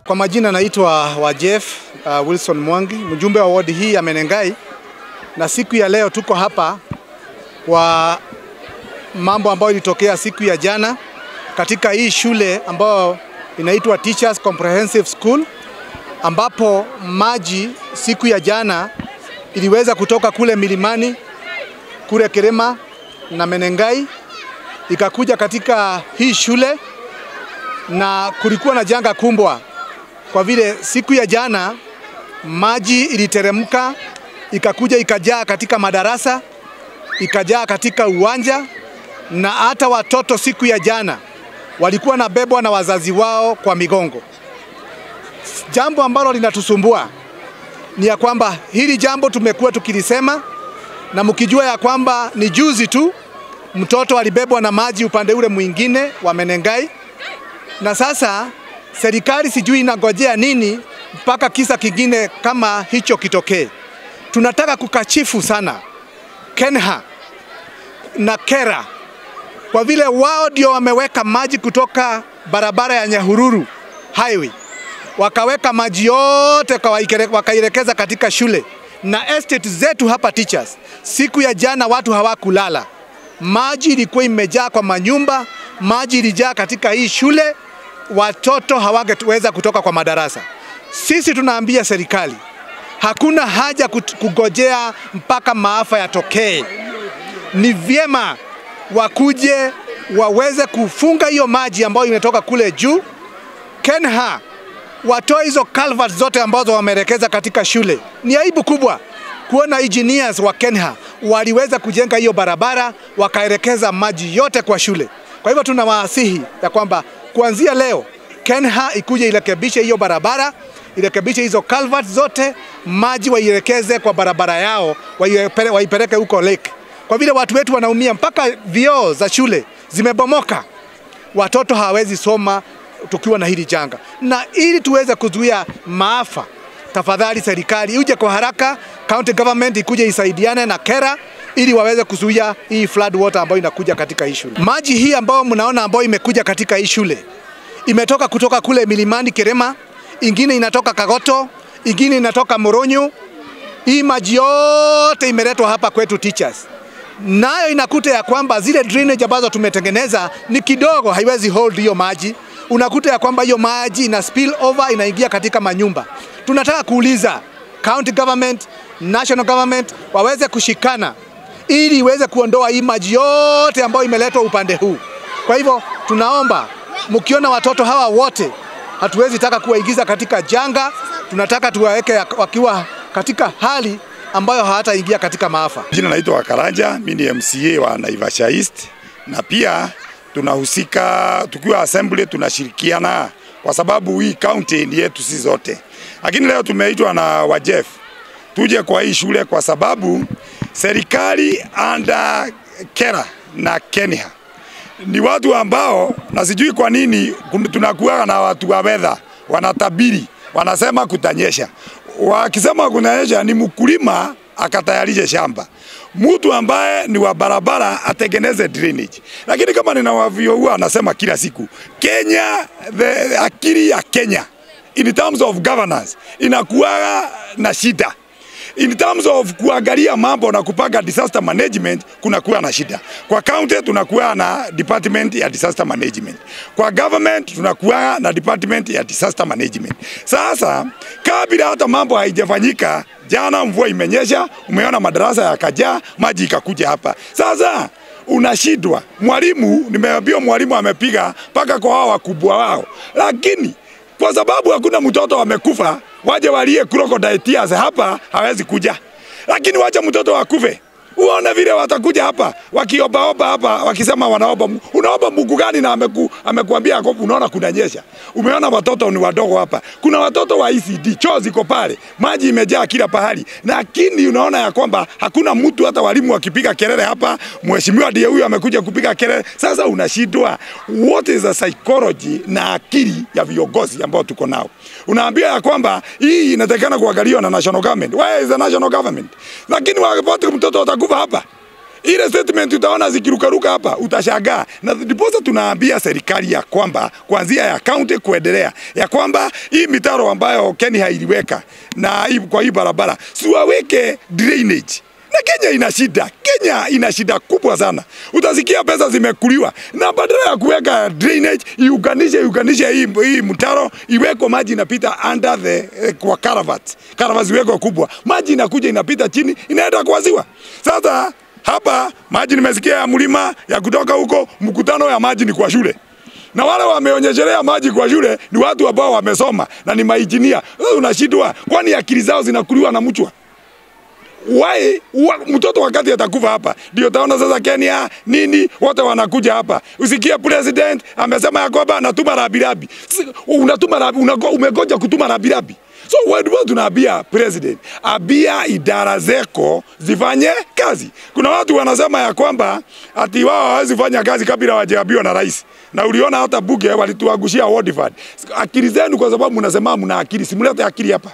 Kwa majina naitwa Wajef Wilson Mwangi, mjumbe wa ward hii ya Menengai, na siku ya leo tuko hapa kwa mambo ambayo ilitokea siku ya jana katika hii shule ambayo inaitwa Teachers Comprehensive School, ambapo maji siku ya jana iliweza kutoka kule milimani kule Kirema na Menengai ikakuja katika hii shule, na kulikuwa na janga kumbwa kwa vile siku ya jana maji iliteremka ikakuja ikajaa katika madarasa, ikajaa katika uwanja, na hata watoto siku ya jana walikuwa na bebwa na wazazi wao kwa migongo. Jambo ambalo linatusumbua ni ya kwamba hili jambo tumekuwa tukilisema, na mkijua ya kwamba ni juzi tu mtoto alibebwa na maji upande ule mwingine wa Menengai, na sasa serikali sijui inagojea nini mpaka kisa kingine kama hicho kitokee. Tunataka kukachifu sana KENHA na KERA kwa vile wao ndio wameweka maji kutoka barabara ya Nyahururu highway, wakaweka maji yote wakairekeza katika shule na estate zetu hapa Teachers. Siku ya jana watu hawakulala, maji ilikuwa imejaa kwa manyumba, maji ilijaa katika hii shule, watoto hawangeweza kutoka kwa madarasa. Sisi tunaambia serikali hakuna haja kugojea mpaka maafa yatokee. Ni vyema wakuje waweze kufunga hiyo maji ambayo imetoka kule juu. KENHA watoe hizo culverts zote ambazo wamerekeza katika shule. Ni aibu kubwa kuona engineers wa KENHA waliweza kujenga hiyo barabara wakaelekeza maji yote kwa shule. Kwa hivyo tunawaasihi ya kwamba kuanzia leo KENHA ikuje irekebishe hiyo barabara, irekebishe hizo culverts zote, maji waielekeze kwa barabara yao, waipeleke huko lake. Kwa vile watu wetu wanaumia, mpaka vioo za shule zimebomoka. Watoto hawezi soma tukiwa na hili janga. Na ili tuweze kuzuia maafa, tafadhali serikali uje kwa haraka, county government ikuje isaidiane na KERA ili waweze kuzuia hii flood water ambayo inakuja katika hii shule. Maji hii ambayo mnaona ambayo imekuja katika hii shule imetoka kutoka kule milimani Kirema, ingine inatoka Kagoto, ingine inatoka Moronyo. Hii maji yote imeletwa hapa kwetu Teachers. Nayo inakuta ya kwamba zile drainage ambazo tumetengeneza ni kidogo, haiwezi hold hiyo maji. Unakuta ya kwamba hiyo maji ina spill over, inaingia katika manyumba. Tunataka kuuliza county government, national government waweze kushikana ili iweze kuondoa hii maji yote ambayo imeletwa upande huu. Kwa hivyo tunaomba mkiona watoto hawa wote, hatuwezi taka kuwaingiza katika janga, tunataka tuwaweke wakiwa katika hali ambayo hawataingia katika maafa. Jina naitwa Karanja, mimi ni MCA wa Naivasha East, na pia tunahusika tukiwa assembly, tunashirikiana kwa sababu hii county ni yetu sisi zote. Lakini leo tumeitwa na Wajef tuje kwa hii shule kwa sababu serikali under KERA na KENHA ni watu ambao, na sijui kwa nini tunakuwa na watu wa weather wanatabiri, wanasema kutanyesha. Wakisema kunanyesha ni mkulima akatayarishe shamba, mtu ambaye ni wa barabara atengeneze drainage. Lakini kama ninawavyo huwa anasema kila siku, Kenya, akili ya Kenya in terms of governance inakuwa na shida. In terms of kuangalia mambo na kupanga disaster management kunakuwa na shida. Kwa county tunakuwa na department ya disaster management. Kwa government tunakuwa na department ya disaster management. Sasa kabla hata mambo haijafanyika, jana mvua imenyesha, umeona madarasa yakajaa, maji ikakuja hapa. Sasa unashindwa. Mwalimu, nimeambiwa mwalimu amepiga paka kwa hao wakubwa wao. Lakini kwa sababu hakuna mtoto amekufa, waje walie crocodile tears hapa hawezi kuja. Lakini wacha mtoto akufe, uone vile watakuja hapa wakiomba hapa wakisema wanaomba. Unaomba Mungu gani na amekuambia unaona kunanyesha? Umeona watoto ni wadogo hapa, kuna watoto wa ECD, choo ziko pale, maji imejaa kila pahali, lakini unaona ya kwamba hakuna mtu, hata walimu wakipiga kelele hapa, mheshimiwa ndiye huyu amekuja kupiga kelele. Sasa unashindwa, what is the psychology na akili ya viongozi ambao tuko nao? Unaambia ya kwamba hii inatakana kuangaliwa na national government. Where is the national government? Lakini wakati mtoto atakufa hapa, ile statement utaona zikirukaruka hapa, utashangaa. Na ndiposa tunaambia serikali ya kwamba kuanzia ya county kuendelea, ya kwamba hii mitaro ambayo Kenya hailiweka na kwa hii barabara siwaweke drainage. Na Kenya ina shida. Kenya ina shida kubwa sana. Utasikia pesa zimekuliwa. Na badala ya kuweka drainage, iunganishe hii mtaro, iweko maji inapita under kwa caravats. Caravats iweko kubwa. Maji inakuja inapita chini, inaenda kwa ziwa. Sasa hapa maji nimesikia ya mlima ya kutoka huko, mkutano ya maji ni kwa shule. Na wale wameonyeshelea maji kwa shule ni watu ambao wamesoma na ni mainjinia. Sasa unashindwa, kwani akili zao zinakuliwa na mchwa? Mtoto wakati atakufa hapa ndio utaona sasa Kenya nini wote wanakuja hapa. Usikie president amesema ya kwamba anatuma rabirabi. Unatuma rabi, umegoja kutuma rabirabi. So wewe tunaambia president, abia idara zako zifanye kazi. Kuna watu wanasema ya kwamba ati wao hawezi fanya kazi kabla hawajaambiwa na rais. Na uliona hata bunge walituagushia award fund. Akili zenu kwa sababu mnasema mna akili, simulete akili hapa.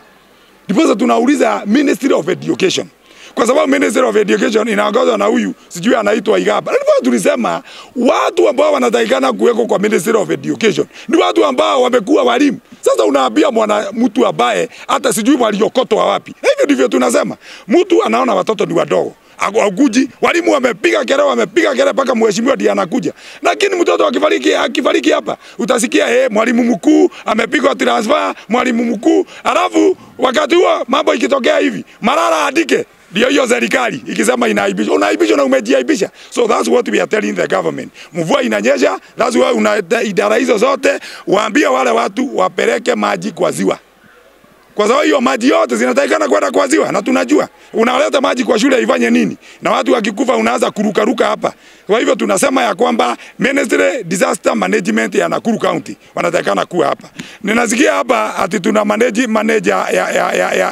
Ndipo tunauliza Ministry of Education. Kwa sababu Ministry of Education inaongozwa na huyu sijui anaitwa Igaba. Ndipo tulisema watu ambao wanatakikana kuweko kwa Ministry of Education ni watu ambao wamekuwa walimu. Sasa unaambia mtu ambaye hata sijui waliokotwa wapi. Hivyo ndivyo tunasema. Mtu anaona watoto ni wadogo. Akuji walimu wamepiga kelele mpaka mheshimiwa ndiye anakuja. Lakini mtoto akifariki hapa utasikia mwalimu mkuu amepigwa transfer, mwalimu mkuu. Alafu wakati huo mambo ikitokea hivi, Malala andike ndio hiyo serikali ikisema inaibisha. Unaibisha na umejiaibisha. So that's what we are telling the government. Mvua inanyesha, that's why idara hizo zote waambie wale watu wapeleke maji kwa ziwa. Kwa sababu hiyo maji yote zinatakikana kwenda kwa ziwa na tunajua. Unaleta maji kwa shule ifanye nini? Na watu wakikufa unaanza kurukaruka hapa. Kwa hivyo tunasema ya kwamba Ministry Disaster Management ya Nakuru County wanatakikana kuwa hapa. Ninasikia hapa ati tuna manager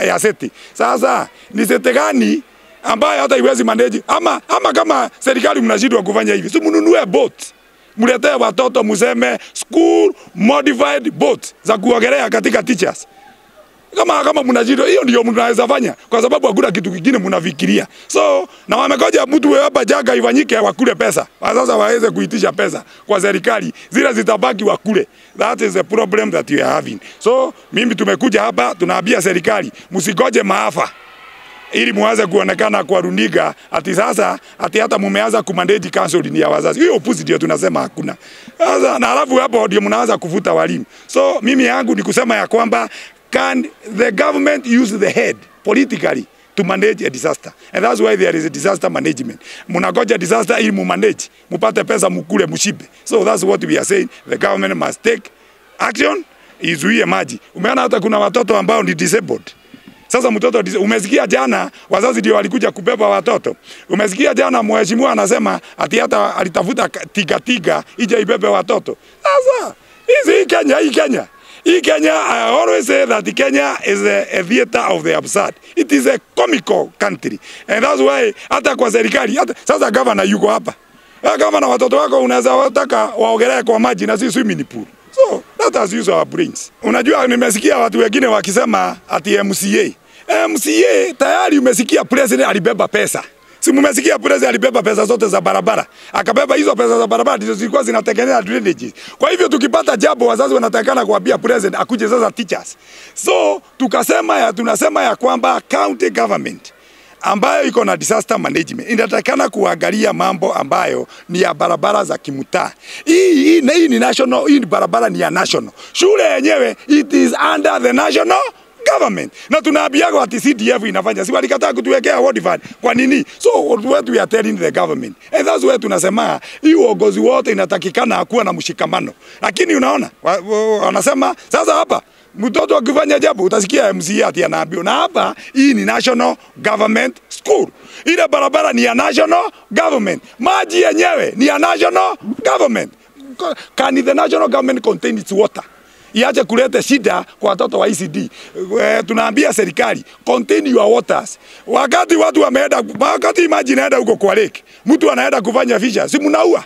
ya seti. Sasa ni seti gani ambayo hata iwezi manage ama kama serikali mnashindwa kufanya hivi? Si mnunue boat. Mletee watoto museme school modified boat za kuogelea katika teachers. Kama mnajidwa hiyo ndio mnaweza fanya kwa sababu hakuna kitu kingine mnafikiria. So na wamekoja mtu hapa jaga ifanyike wakule pesa. Sasa waweze kuitisha pesa kwa serikali zile zitabaki wakule. That is the problem that we are having. So mimi tumekuja hapa tunaambia serikali msigoje maafa ili muanze kuonekana kwa runinga ati sasa ati hata mumeanza kumandaji counseling ya wazazi. Hiyo upuzi ndio tunasema hakuna. Sasa na alafu hapo ndio mnaanza kuvuta walimu. So mimi yangu ni kusema ya kwamba can the government use the head politically to manage a disaster? And that's why there is a disaster management. Munagoja disaster ili mumanage, mupate pesa mukule mushibe. So that's what we are saying. The government must take action, izuie maji. Umeona hata kuna watoto ambao ni disabled. Sasa mtoto umesikia jana wazazi ndio walikuja kubeba watoto. Umesikia jana mheshimiwa anasema ati hata alitafuta tiga ije ibebe watoto. Sasa hii Kenya, I always say that Kenya is a theater of the absurd. It is a comical country. And that's why hata kwa serikali, sasa governor yuko hapa. Governor watoto wako unaweza wataka waogelee kwa maji na si swimming pool. So let us use our brains. Unajua nimesikia watu wengine wakisema ati MCA tayari umesikia president alibeba pesa. Si mmesikia president alibeba pesa zote za barabara. Akabeba hizo pesa za barabara ndizo zilikuwa zinatengeneza drainage. Kwa hivyo tukipata jambo wazazi wanatakana kuambia president akuje sasa teachers. So tunasema ya kwamba county government ambayo iko na disaster management inatakana kuangalia mambo ambayo ni ya barabara za kimutaa. Hii ni national, hii barabara ni ya national. Shule yenyewe it is under the national government. Na tunaambiaga ati CDF inafanya. Si walikataa kutuwekea award fund. Kwa nini? So what we are telling the government. And that's why tunasema hii uongozi wote inatakikana kuwa na mshikamano. Lakini unaona wanasema sasa hapa mtoto akifanya jambo utasikia MCA ati anaambiwa. Na hapa hii ni national government school. Ile barabara ni ya national government. Maji yenyewe ni ya national government. Can the national government contain its water? Iache kuleta shida kwa watoto wa ECD. Tunaambia serikali contain your waters. Wakati watu wameenda, wakati maji inaenda huko kwa lake, mtu anaenda kufanya fisha, si mnaua.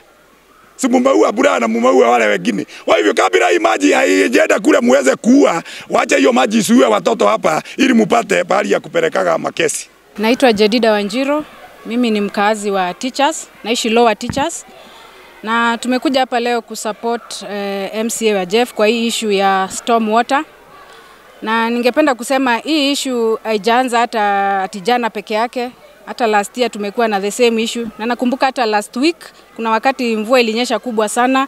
si mumeua Bura na mumeua wale wengine. Kwa hivyo kabla hii maji haijaenda kule muweze kuua, wacha hiyo maji isiue watoto hapa ili mupate pahali ya kupelekaga makesi. Naitwa Jedida Wanjiro, mimi ni mkazi wa Teachers, naishi Lower Teachers. Na tumekuja hapa leo kusupport MCA wa Jeff kwa hii issue ya storm water. Na ningependa kusema hii issue haijaanza hata jana peke yake. Hata last year tumekuwa na the same issue. Na nakumbuka hata last week kuna wakati mvua ilinyesha kubwa sana.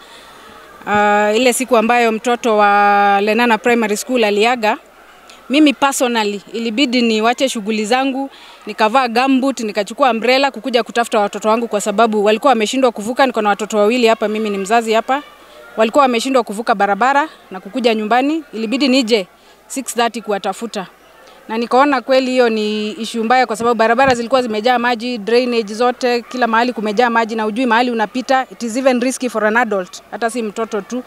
Ile siku ambayo mtoto wa Lenana Primary School aliaga. Mimi personally ilibidi niwache shughuli zangu, nikavaa gumboot, nikachukua umbrella kukuja kutafuta watoto wangu kwa sababu walikuwa wameshindwa kuvuka. Niko na watoto wawili hapa, mimi ni mzazi hapa. Walikuwa wameshindwa kuvuka barabara na kukuja nyumbani. Ilibidi nije 6:30 kuwatafuta. Na nikaona kweli hiyo ni issue mbaya kwa sababu barabara zilikuwa zimejaa maji, drainage zote, kila mahali kumejaa maji na hujui mahali unapita. It is even risky for an adult, hata si mtoto tu.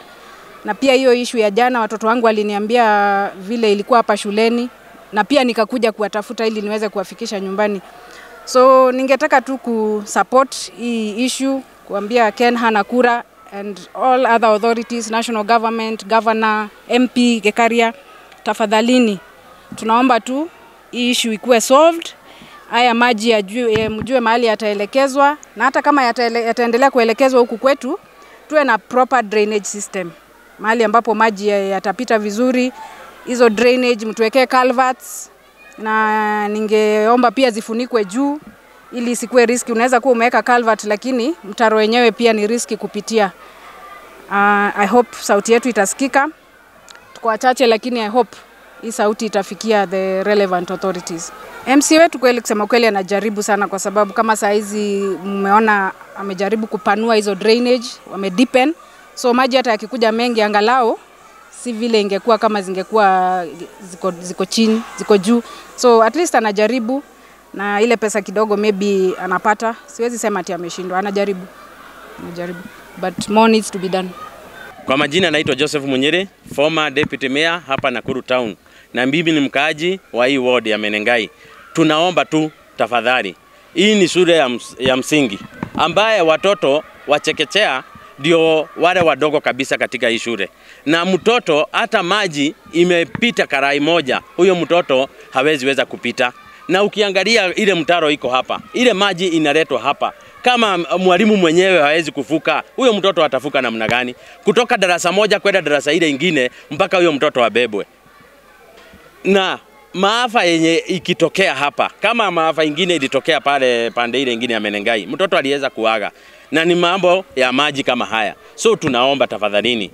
Na pia hiyo issue ya jana watoto wangu waliniambia vile ilikuwa hapa shuleni na pia nikakuja kuwatafuta ili niweze kuwafikisha nyumbani. So ningetaka tu kusupport hii issue, kuambia Ken Hanakura and all other authorities, national government, governor, MP Gekaria, tafadhalini tunaomba tu hii issue ikuwe solved. Haya maji mjue mahali yataelekezwa, na hata kama yataendelea kuelekezwa huku kwetu tuwe na proper drainage system. Mahali ambapo maji yatapita vizuri, hizo drainage mtuwekee culverts, na ningeomba pia zifunikwe juu ili isikuwe riski. Unaweza kuwa umeweka culvert lakini mtaro wenyewe pia ni riski kupitia. I hope sauti yetu itasikika. Tuko wachache lakini I hope hii sauti itafikia the relevant authorities. MC wetu kweli kusema kweli anajaribu sana kwa sababu kama saa hizi mmeona amejaribu kupanua hizo drainage, wamedeepen. So maji hata yakikuja mengi angalau si vile ingekuwa kama zingekuwa ziko chini, ziko juu. So at least anajaribu na ile pesa kidogo maybe anapata. Siwezi sema ati ameshindwa, anajaribu. But more needs to be done. Kwa majina naitwa Joseph Munyere, former deputy mayor hapa Nakuru town. Na mimi ni mkaaji wa hii ward ya Menengai. Tunaomba tu tafadhali. Hii ni shule ya msingi ambaye watoto wachekechea ndio wale wadogo kabisa katika hii shule. Na mtoto hata maji imepita karai moja, huyo mtoto hawezi weza kupita. Na ukiangalia ile mtaro iko hapa, ile maji inaletwa hapa. Kama mwalimu mwenyewe hawezi kufuka, huyo mtoto atafuka namna gani? Kutoka darasa moja kwenda darasa ile ingine mpaka huyo mtoto abebwe. Na maafa yenye ikitokea hapa, kama maafa ingine ilitokea pale pande ile ingine ya Menengai, mtoto aliweza kuaga. Na ni mambo ya maji kama haya. So tunaomba tafadhalini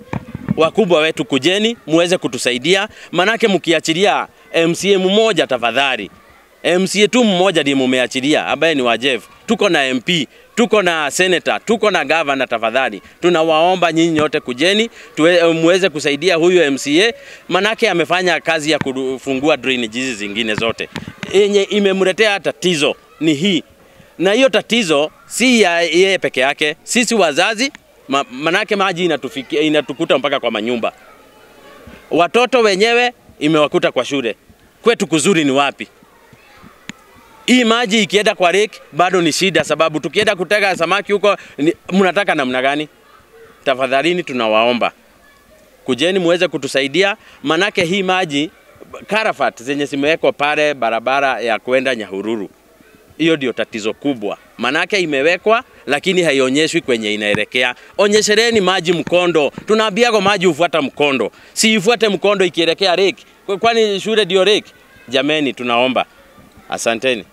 wakubwa wetu kujeni muweze kutusaidia, manake mkiachilia MCA mmoja tafadhali. MCA tu mmoja ndiye mumeachilia ambaye ni wa Jeff. Tuko na MP, tuko na senator, tuko na governor tafadhali. Tunawaomba nyinyi nyote kujeni muweze kusaidia huyu MCA, manake amefanya kazi ya kufungua drainage hizi zingine zote. Yenye imemletea tatizo ni hii. Na hiyo tatizo si ya yeye peke yake, sisi wazazi, manake maji inatukuta mpaka kwa manyumba. Watoto wenyewe imewakuta kwa shule. Kwetu kuzuri ni wapi? Hii maji ikienda kwa lake bado ni shida, sababu tukienda kutega samaki huko mnataka namna gani? Tafadhalini tunawaomba kujeni muweze kutusaidia, manake hii maji karafat zenye zimewekwa pale barabara ya kwenda Nyahururu. Hiyo ndio tatizo kubwa. Manake imewekwa lakini haionyeshwi kwenye inaelekea. Onyeshereni maji mkondo. Tunaambiago maji ufuata mkondo. Si ifuate mkondo ikielekea lake. Kwani shule ndio lake? Jameni tunaomba. Asanteni.